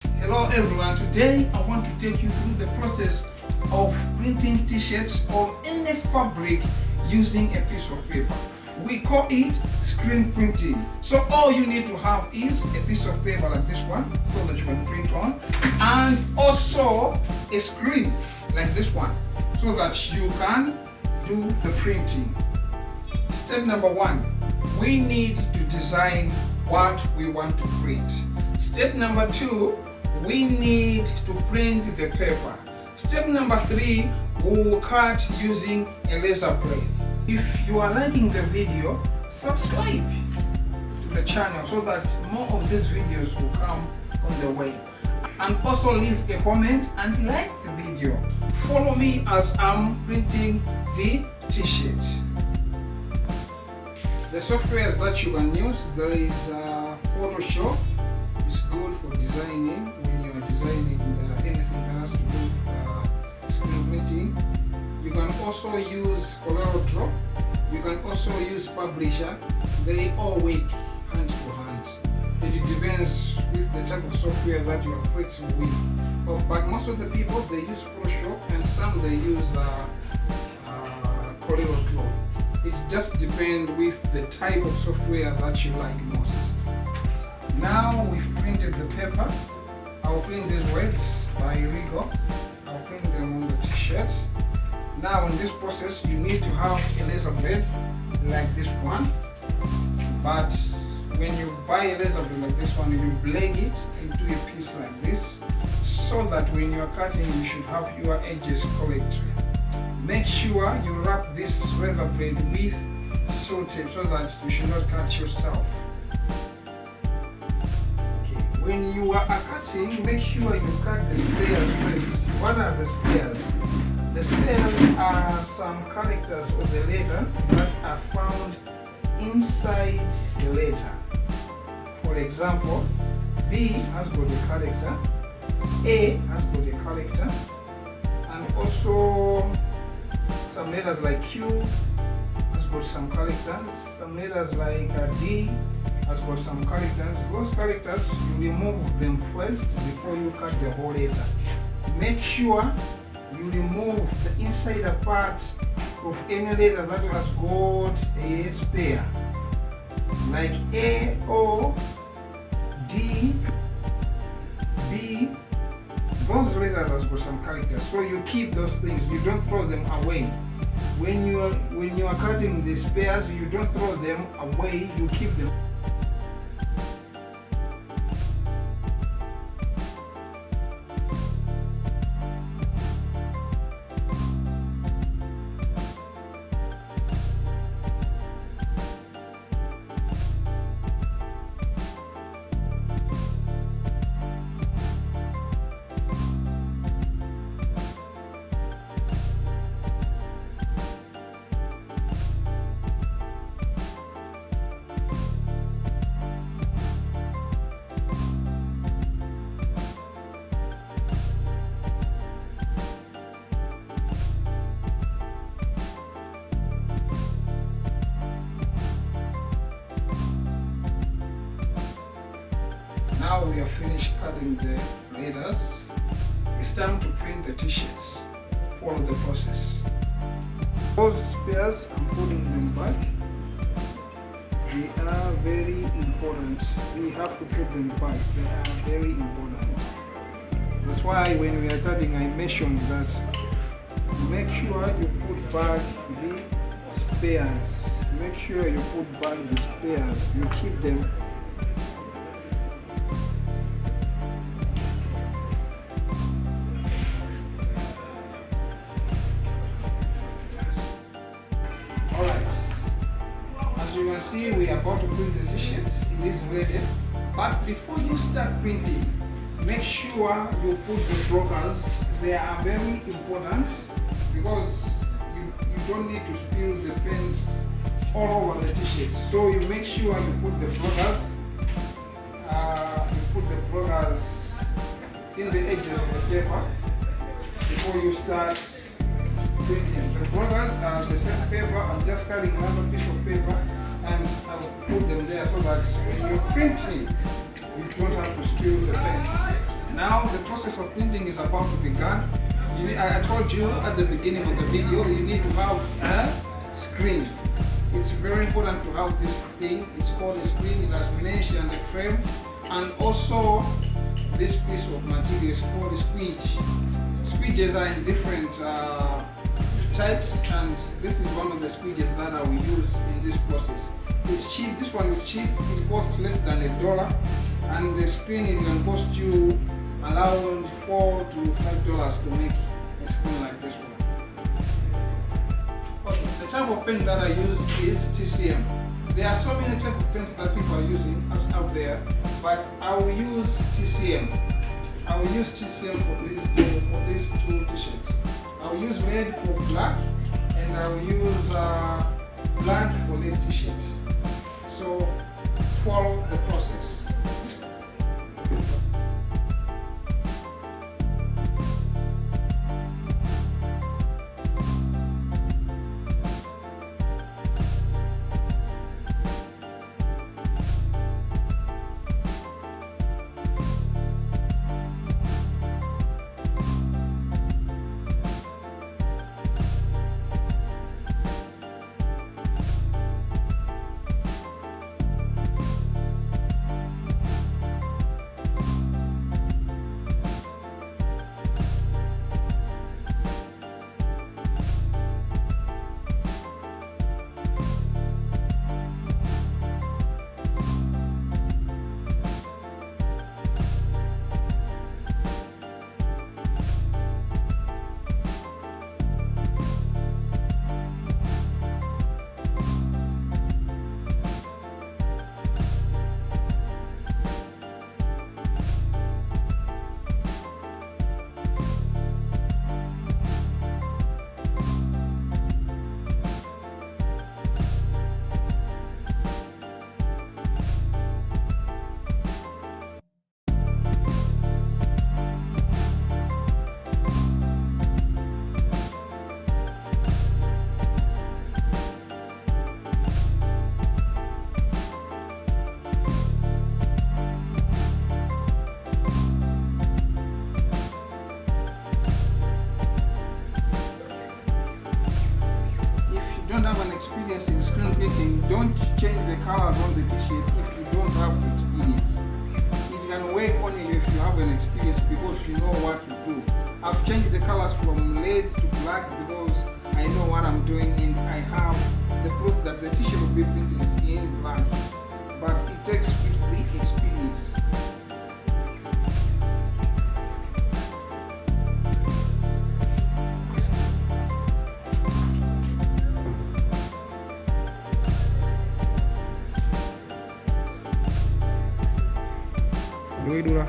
Hello everyone, today I want to take you through the process of printing t-shirts or any fabric using a piece of paper. We call it screen printing. So all you need to have is a piece of paper like this one so that you can print on, and also a screen like this one so that you can do the printing. Step number one, we need to design what we want to print. Step number two, we need to print the paper. Step number three, we will cut using a laser blade. If you are liking the video, subscribe to the channel so that more of these videos will come on the way. And also leave a comment and like the video. Follow me as I'm printing the t-shirt. The softwares that you can use, there is Photoshop. It's good for designing when you are designing anything that has to do with screen printing. You can also use Draw. You can also use Publisher. They all work hand to hand. It depends with the type of software that you are flexible with. But most of the people, they use Photoshop, and some they use Draw. It just depends with the type of software that you like most. Now we've printed the paper. I'll print these words by Rigo. I'll print them on the t-shirts. Now in this process you need to have a laser blade like this one. But when you buy a laser blade like this one, you blade it into a piece like this so that when you are cutting you should have your edges correctly. Make sure you wrap this razor blade with sew tape so that you should not cut yourself. Okay. When you are cutting, make sure you cut the spares first. What are the spares? The spares are some characters of the letter that are found inside the letter. For example, B has got a character, A has got a character, and also some letters like Q has got some characters, some letters like D has got some characters. Those characters, you remove them first before you cut the whole letter. Make sure you remove the insider part of any letter that has got a spare, like A, O, D, B. Those letters has got some characters, so you keep those things. You don't throw them away. When you are cutting the spares, you don't throw them away. You keep them. Now we have finished cutting the letters. It's time to print the t-shirts. Follow the process. Those spares, I'm putting them back. They are very important. We have to put them back. They are very important. That's why when we are cutting, I mentioned that make sure you put back the spares. Make sure you put back the spares. You keep them. As you can see, we are about to print the t-shirts. It is ready. But before you start printing, make sure you put the blockers. They are very important because you don't need to spill the pens all over the t-shirts. So you make sure you put the blockers. In the edges of the paper before you start printing. The blockers are the same paper. I'm just cutting another piece of paper and I will put them there so that when you're printing, you don't have to spill the pens. Now the process of printing is about to begin. I told you at the beginning of the video, you need to have a screen. It's very important to have this thing. It's called a screen. It has mesh and a frame, and also this piece of material is called a squeege. Squeeges are in different types, and this is one of the squeeges that I will use in this process. It's cheap. This one is cheap. It costs less than $1, and the screen it can cost you around $4 to $5 to make a screen like this one. Okay, the type of pen that I use is TCM. There are so many types of pens that people are using out there, but I will use TCM. I will use TCM for these two t-shirts. I will use red for black, and I will use black for red t-shirts. So follow the process. Don't have an experience in screen printing, don't change the colors on the t-shirt if you don't have experience. It can work only if you have an experience because you know what to do. I've changed the colors from red to black because I know what I'm doing, and I have the proof that the t-shirt will be printed in black. But it takes with the experience. Dua.